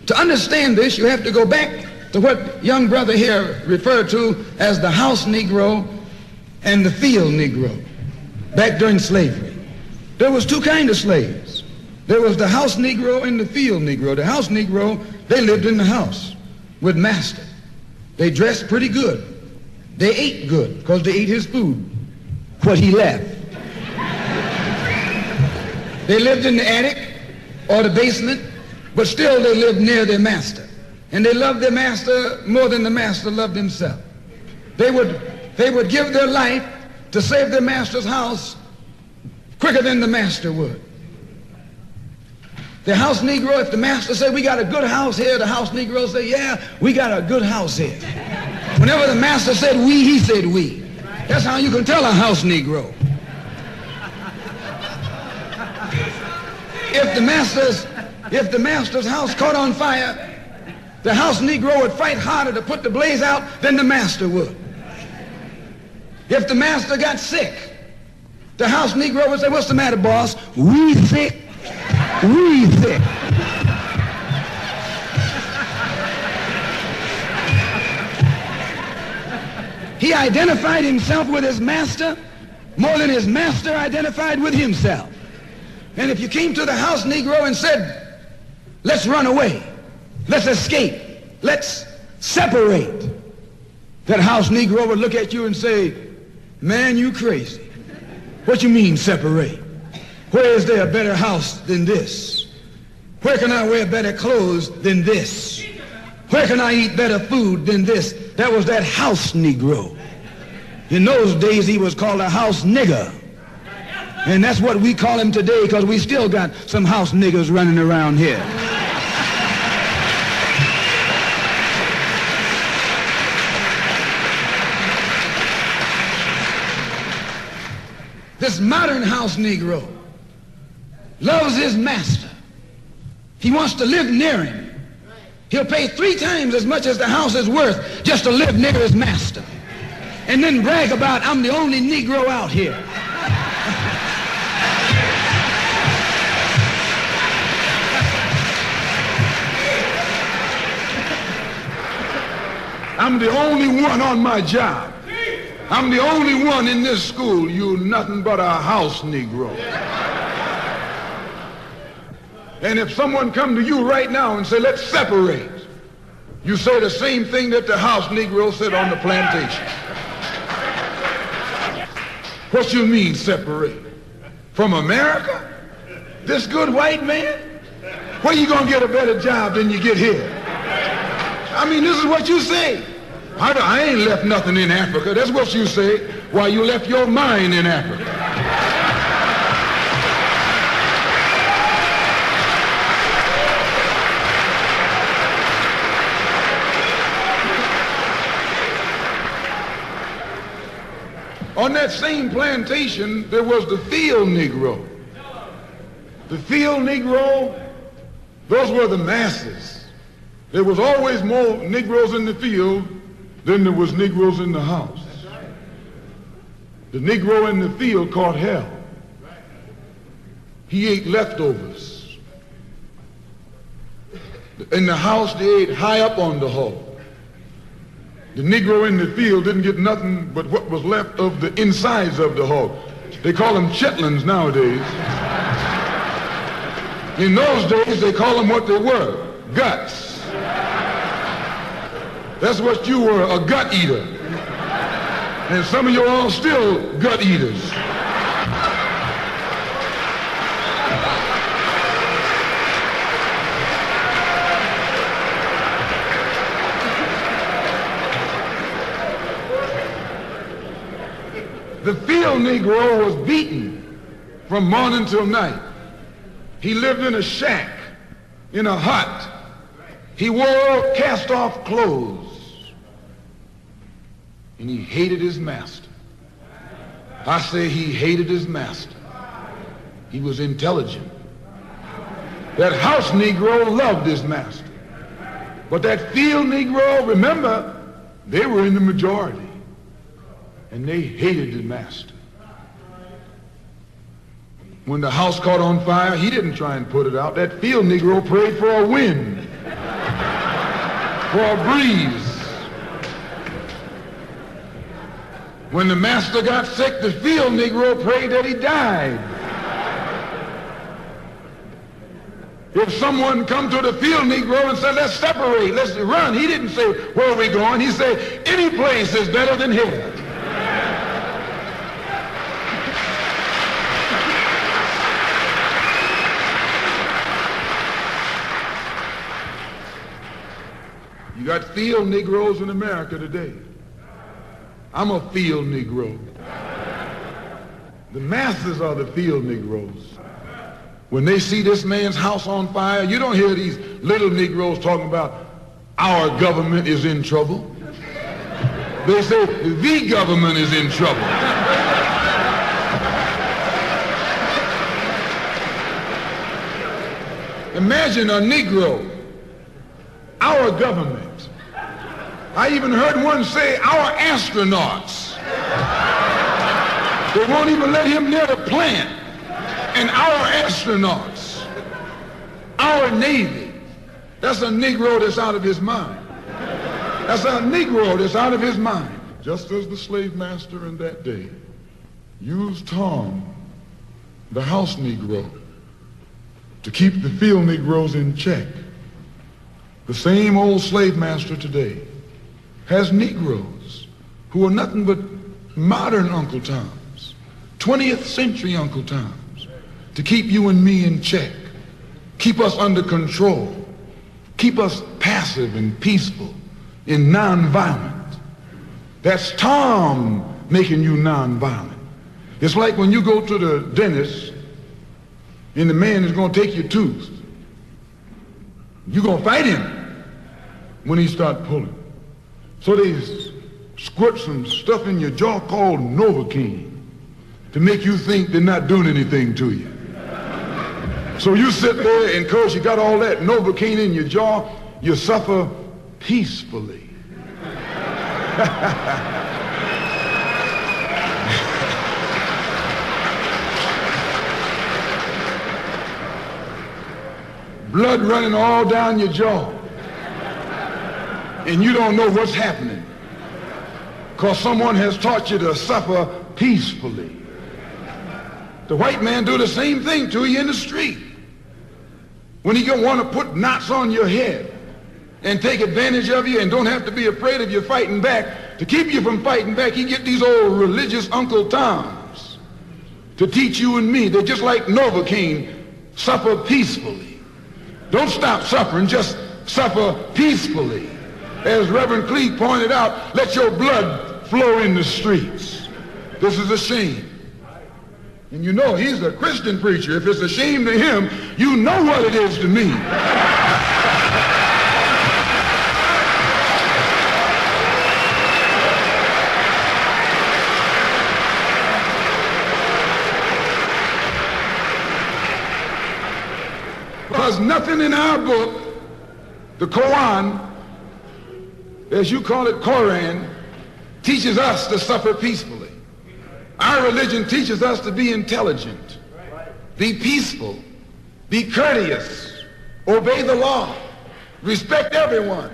To understand this, you have to go back to what young brother here referred to as the house Negro and the field Negro back during slavery. There was two kinds of slaves. There was the house Negro and the field Negro. The house Negro, they lived in the house with master. They dressed pretty good. They ate good because they ate his food, what he left. They lived in the attic or the basement, but still they lived near their master. And they loved their master more than the master loved himself. They would give their life to save their master's house quicker than the master would. The house Negro, if the master said, we got a good house here, the house Negro said, yeah, we got a good house here. Whenever the master said we, he said we. That's how you can tell a house Negro. If the master's house caught on fire, the house Negro would fight harder to put the blaze out than the master would. If the master got sick, the house Negro would say, what's the matter, boss? We sick. We sick. He identified himself with his master more than his master identified with himself. And if you came to the house Negro and said, let's run away, let's escape, let's separate, that house Negro would look at you and say, man, you crazy. What you mean separate? Where is there a better house than this? Where can I wear better clothes than this? Where can I eat better food than this? That was that house Negro. In those days, he was called a house nigger. And that's what we call him today because we still got some house niggers running around here. This modern house Negro loves his master. He wants to live near him. He'll pay 3 times as much as the house is worth just to live near his master. And then brag about, I'm the only Negro out here. I'm the only one on my job. I'm the only one in this school. You nothing but a house Negro. And if someone come to you right now and say, let's separate, you say the same thing that the house Negro said on the plantation. What you mean separate? From America? This good white man? Where you gonna get a better job than you get here? I mean, this is what you say. I ain't left nothing in Africa. That's what you say. Why, you left your mind in Africa. On that same plantation, there was the field Negro. The field Negro, those were the masses. There was always more Negroes in the field than there was Negroes in the house. The Negro in the field caught hell. He ate leftovers. In the house, they ate high up on the hog. The Negro in the field didn't get nothing but what was left of the insides of the hog. They call them chitlins nowadays. In those days, they call them what they were, guts. That's what you were, a gut eater. And some of you all still gut eaters. The field Negro was beaten from morning till night. He lived in a shack, in a hut. He wore cast-off clothes. And he hated his master. I say he hated his master. He was intelligent. That house Negro loved his master. But that field Negro, remember, they were in the majority. And they hated the master. When the house caught on fire, he didn't try and put it out. That field Negro prayed for a wind. for a breeze. When the master got sick, the field Negro prayed that he died. If someone come to the field Negro and said, let's separate, let's run, he didn't say, where are we going? He said, any place is better than here. You got field Negroes in America today. I'm a field Negro. The masses are the field Negroes. When they see this man's house on fire, you don't hear these little Negroes talking about our government is in trouble. They say the government is in trouble. Imagine a Negro, our government. I even heard one say our astronauts. They won't even let him near the plant. And our astronauts, our Navy, that's a Negro that's out of his mind. That's a Negro that's out of his mind. Just as the slave master in that day used Tom, the house Negro, to keep the field Negroes in check, the same old slave master today has Negroes who are nothing but modern Uncle Toms, 20th century Uncle Toms, to keep you and me in check, keep us under control, keep us passive and peaceful and nonviolent. That's Tom making you nonviolent. It's like when you go to the dentist and the man is going to take your tooth. You're going to fight him when he starts pulling. So they squirt some stuff in your jaw called Novocaine to make you think they're not doing anything to you. So you sit there, and because you got all that Novocaine in your jaw, you suffer peacefully. Blood running all down your jaw. And you don't know what's happening because someone has taught you to suffer peacefully. The white man do the same thing to you in the street. When he gonna want to put knots on your head and take advantage of you and don't have to be afraid of you fighting back, to keep you from fighting back, he get these old religious Uncle Toms to teach you and me. They're just like Novocaine, suffer peacefully. Don't stop suffering, just suffer peacefully. As Reverend Cleek pointed out, let your blood flow in the streets. This is a shame. And you know he's a Christian preacher. If it's a shame to him, you know what it is to me. Because nothing in our book, the Quran, as you call it, Koran, teaches us to suffer peacefully. Our religion teaches us to be intelligent, be peaceful, be courteous, obey the law, respect everyone.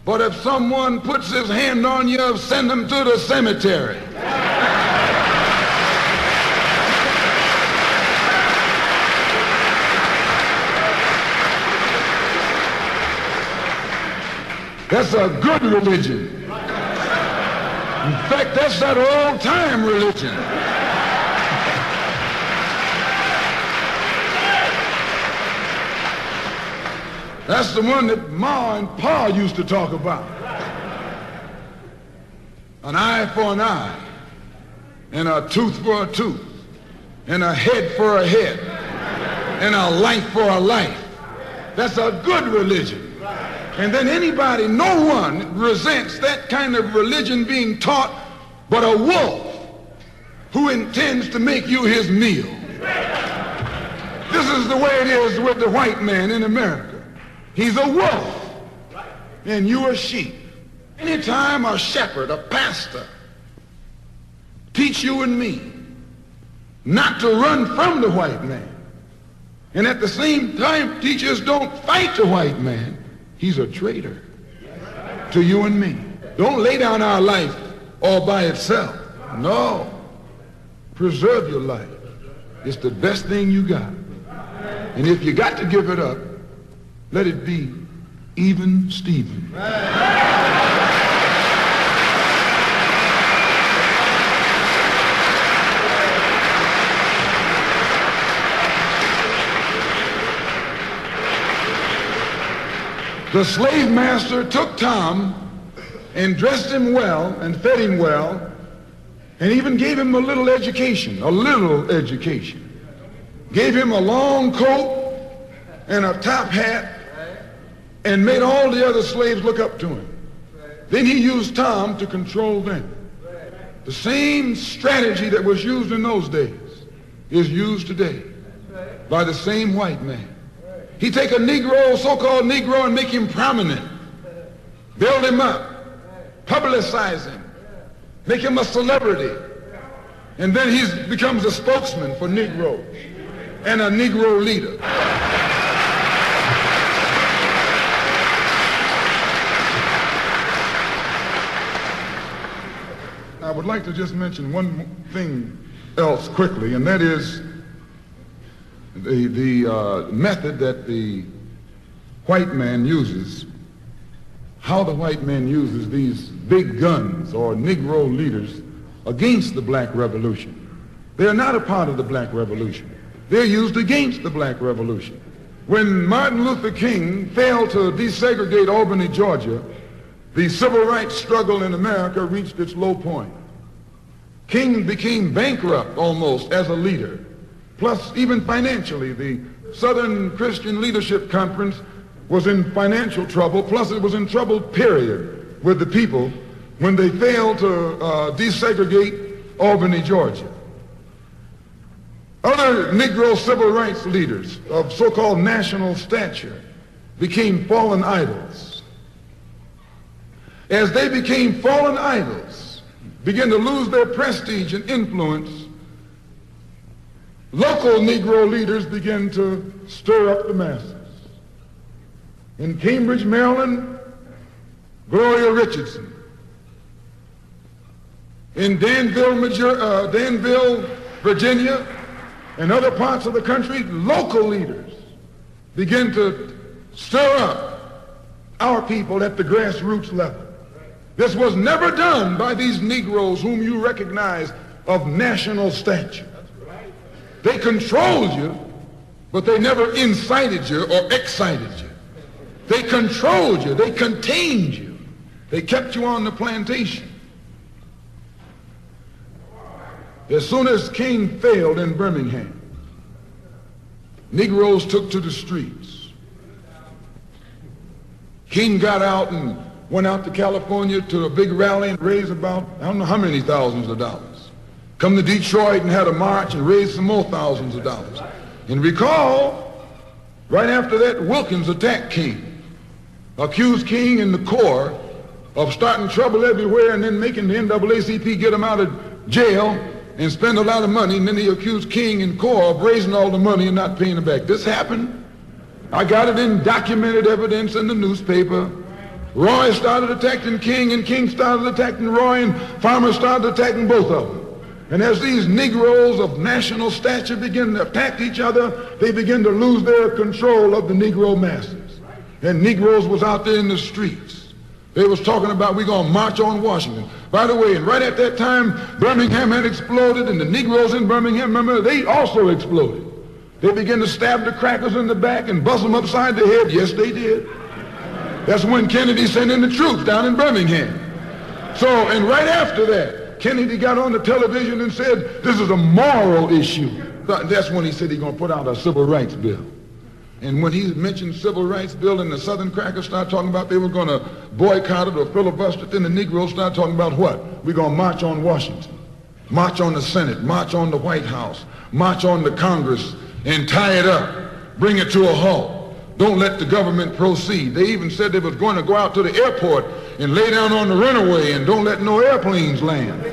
But if someone puts his hand on you, send him to the cemetery. That's a good religion. In fact, that's that old-time religion. That's the one that Ma and Pa used to talk about. An eye for an eye, and a tooth for a tooth, and a head for a head, and a life for a life. That's a good religion. And then anybody, no one resents that kind of religion being taught but a wolf who intends to make you his meal. This is the way it is with the white man in America. He's a wolf and you are sheep. Anytime a shepherd, a pastor, teach you and me not to run from the white man, and at the same time teach us don't fight the white man, he's a traitor. to you and me. Don't lay down our life all by itself. No. Preserve your life. It's the best thing you got. And if you got to give it up, let it be even Stephen. The slave master took Tom and dressed him well and fed him well and even gave him a little education. Gave him a long coat and a top hat and made all the other slaves look up to him. Then he used Tom to control them. The same strategy that was used in those days is used today by the same white man. He take a Negro, so-called Negro, and make him prominent, build him up, publicize him, make him a celebrity, and then he becomes a spokesman for Negroes and a Negro leader. I would like to just mention one thing else quickly, and that is the method that the white man uses, how the white man uses these big guns or Negro leaders against the black revolution. They're not a part of the black revolution. They're used against the black revolution. When Martin Luther King failed to desegregate Albany, Georgia, the civil rights struggle in America reached its low point. King became bankrupt almost as a leader. Plus, even financially, the Southern Christian Leadership Conference was in financial trouble, plus it was in trouble, period, with the people when they failed to desegregate Albany, Georgia. Other Negro civil rights leaders of so-called national stature became fallen idols. As they became fallen idols, began to lose their prestige and influence, local Negro leaders began to stir up the masses. In Cambridge, Maryland, Gloria Richardson. In Danville, Virginia, and other parts of the country, local leaders began to stir up our people at the grassroots level. This was never done by these Negroes whom you recognize of national stature. They controlled you, but they never incited you or excited you. They controlled you. They contained you. They kept you on the plantation. As soon as King failed in Birmingham, Negroes took to the streets. King got out and went out to California to a big rally and raised about, I don't know how many thousands of dollars. Come to Detroit and had a march and raised some more thousands of dollars. And recall, right after that, Wilkins attacked King, accused King and the Corps of starting trouble everywhere and then making the NAACP get him out of jail and spend a lot of money, and then he accused King and Corps of raising all the money and not paying it back. This happened. I got it in documented evidence in the newspaper. Roy started attacking King, and King started attacking Roy, and Farmer started attacking both of them. And as these Negroes of national stature begin to attack each other, they begin to lose their control of the Negro masses. And Negroes was out there in the streets. They was talking about, we're going to march on Washington. By the way, and right at that time, Birmingham had exploded, and the Negroes in Birmingham, remember, they also exploded. They began to stab the crackers in the back and bust them upside the head. Yes, they did. That's when Kennedy sent in the troops down in Birmingham. So, and right after that, Kennedy got on the television and said, this is a moral issue. That's when he said he's going to put out a civil rights bill. And when he mentioned civil rights bill and the Southern crackers started talking about they were going to boycott it or filibuster it, then the Negroes started talking about what? We're going to march on Washington, march on the Senate, march on the White House, march on the Congress, and tie it up, bring it to a halt. Don't let the government proceed. They even said they was going to go out to the airport and lay down on the runway and don't let no airplanes land.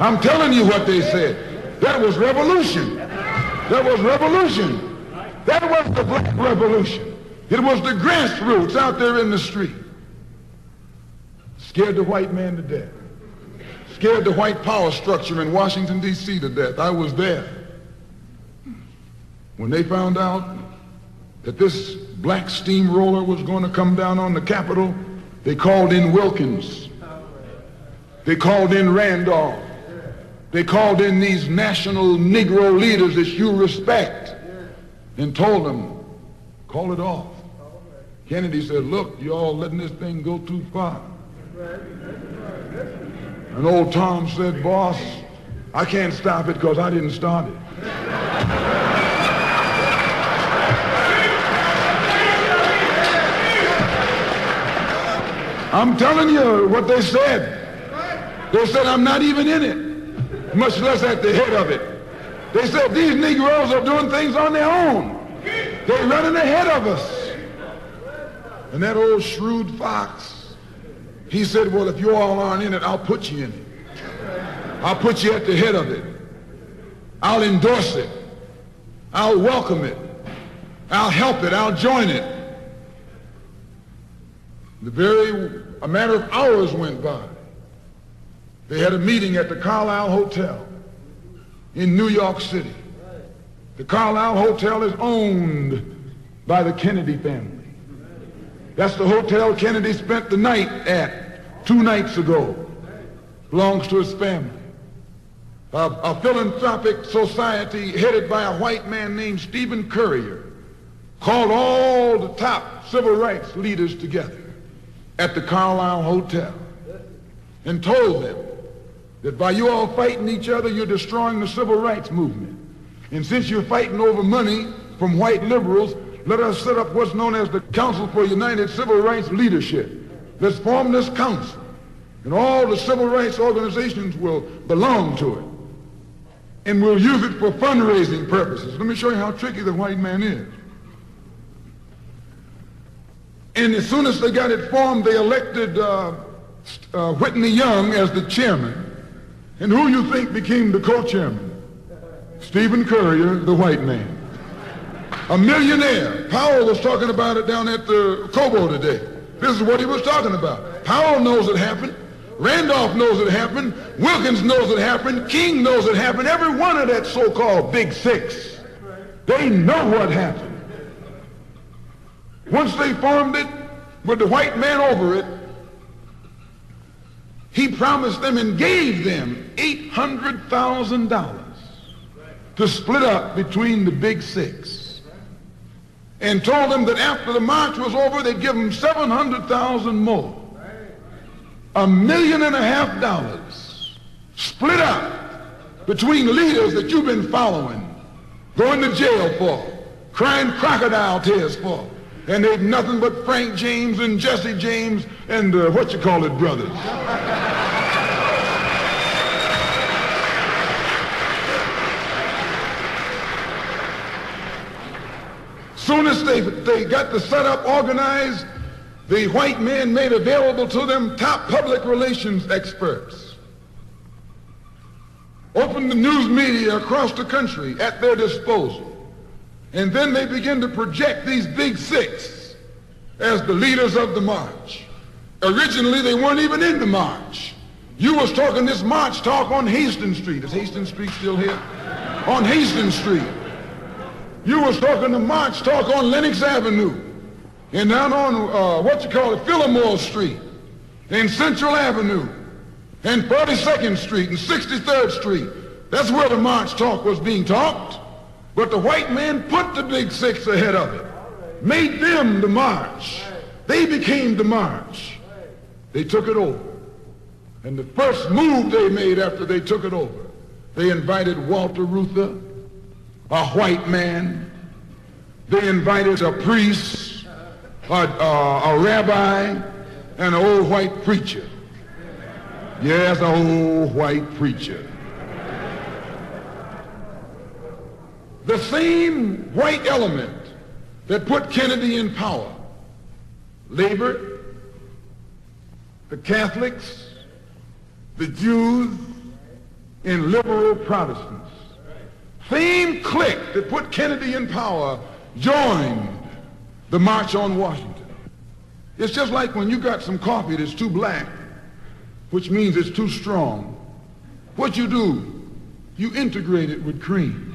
I'm telling you what they said. That was revolution. That was revolution. That was the black revolution. It was the grassroots out there in the street. Scared the white man to death. Scared the white power structure in Washington, D.C. to death. I was there. When they found out that this black steamroller was going to come down on the Capitol, they called in Wilkins. They called in Randolph. They called in these national Negro leaders that you respect and told them, call it off. Kennedy said, look, you all letting this thing go too far. And old Tom said, boss, I can't stop it because I didn't start it. I'm telling you what they said. They said, I'm not even in it, much less at the head of it. They said, these Negroes are doing things on their own. They're running ahead of us. And that old shrewd fox, he said, well, if you all aren't in it, I'll put you in it. I'll put you at the head of it. I'll endorse it. I'll welcome it. I'll help it. I'll join it. A matter of hours went by. They had a meeting at the Carlisle Hotel in New York City. The Carlisle Hotel is owned by the Kennedy family. That's the hotel Kennedy spent the night at 2 nights ago. Belongs to his family. A philanthropic society headed by a white man named Stephen Currier called all the top civil rights leaders together at the Carlisle Hotel and told them that by you all fighting each other, you're destroying the civil rights movement. And since you're fighting over money from white liberals, let us set up what's known as the Council for United Civil Rights Leadership. Let's form this council, and all the civil rights organizations will belong to it. And we'll use it for fundraising purposes. Let me show you how tricky the white man is. And as soon as they got it formed, they elected Whitney Young as the chairman. And who you think became the co-chairman? Stephen Currier, the white man. A millionaire. Powell was talking about it down at the Cobo today. This is what he was talking about. Powell knows it happened. Randolph knows it happened. Wilkins knows it happened. King knows it happened. Every one of that so-called Big Six. They know what happened. Once they formed it, with the white man over it, he promised them and gave them $800,000 to split up between the Big Six, and told them that after the march was over, they'd give them $700,000 more. $1.5 million split up between leaders that you've been following, going to jail for, crying crocodile tears for, and they've nothing but Frank James and Jesse James and brothers. Soon as they got the setup organized, the white men made available to them top public relations experts. Opened the news media across the country at their disposal. And then they began to project these Big Six as the leaders of the march. Originally, they weren't even in the march. You was talking this march talk on Hastings Street. Is Hastings Street still here? On Hastings Street. You was talking the march talk on Lenox Avenue. And down on, Fillmore Street. And Central Avenue. And 42nd Street and 63rd Street. That's where the march talk was being talked. But the white man put the Big Six ahead of it, made them the march. They became the march. They took it over. And the first move they made after they took it over, they invited Walter Reuther, a white man. They invited a priest, a rabbi, and an old white preacher. Yes, an old white preacher. The same white element that put Kennedy in power, labor, the Catholics, the Jews, and liberal Protestants. Same clique that put Kennedy in power joined the March on Washington. It's just like when you got some coffee that's too black which means it's too strong, what you do, you integrate it with cream.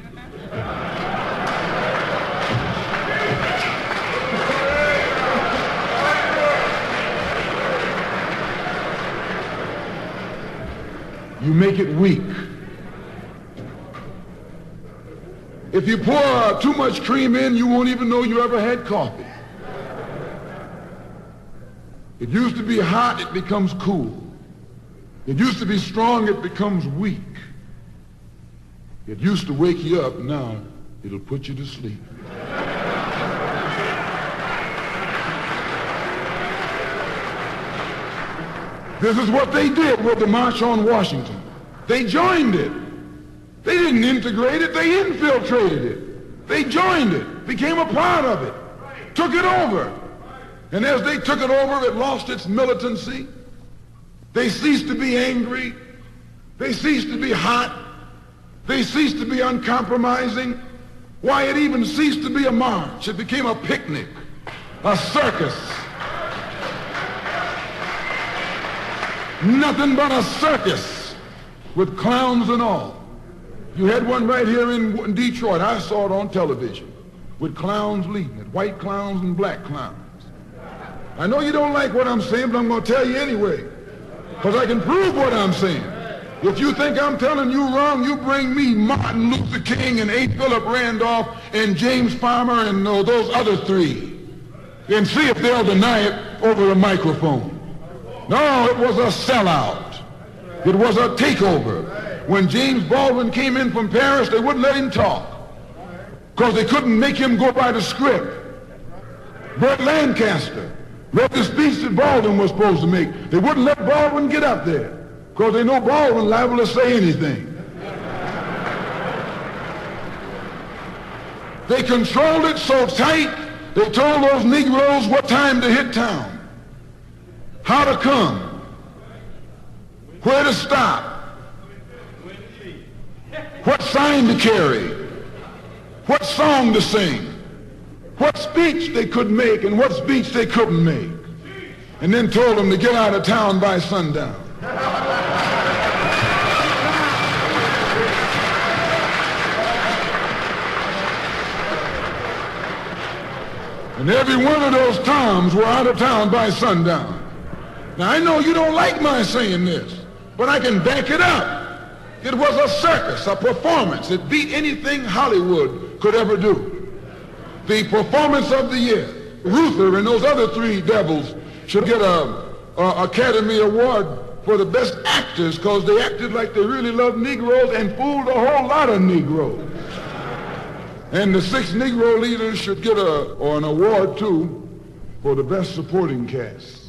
You make it weak. If you pour too much cream in, you won't even know you ever had coffee. It used to be hot, it becomes cool. It used to be strong, it becomes weak. It used to wake you up, now it'll put you to sleep. This is what they did with the March on Washington. They joined it. They didn't integrate it, they infiltrated it. They joined it, became a part of it, took it over. And as they took it over, it lost its militancy. They ceased to be angry. They ceased to be hot. They ceased to be uncompromising. Why, it even ceased to be a march. It became a picnic, a circus. Nothing but a circus with clowns and all. You had one right here in Detroit. I saw it on television with clowns leading it, white clowns and black clowns. I know you don't like what I'm saying, but I'm going to tell you anyway, because I can prove what I'm saying. If you think I'm telling you wrong, you bring me Martin Luther King and A. Philip Randolph and James Farmer and those other three, and see if they'll deny it over a microphone. No, it was a sellout. It was a takeover. When James Baldwin came in from Paris, they wouldn't let him talk because they couldn't make him go by the script. Burt Lancaster read the speech that Baldwin was supposed to make. They wouldn't let Baldwin get up there because they know Baldwin liable to say anything. They controlled it so tight, they told those Negroes what time to hit town, how to come, where to stop, what sign to carry, what song to sing, what speech they could make and what speech they couldn't make, and then told them to get out of town by sundown. And every one of those Toms were out of town by sundown. Now, I know you don't like my saying this, but I can back it up. It was a circus, a performance. It beat anything Hollywood could ever do. The performance of the year. Ruther and those other three devils should get a Academy Award for the best actors because they acted like they really loved Negroes and fooled a whole lot of Negroes. And the 6 Negro leaders should get an award too for the best supporting cast.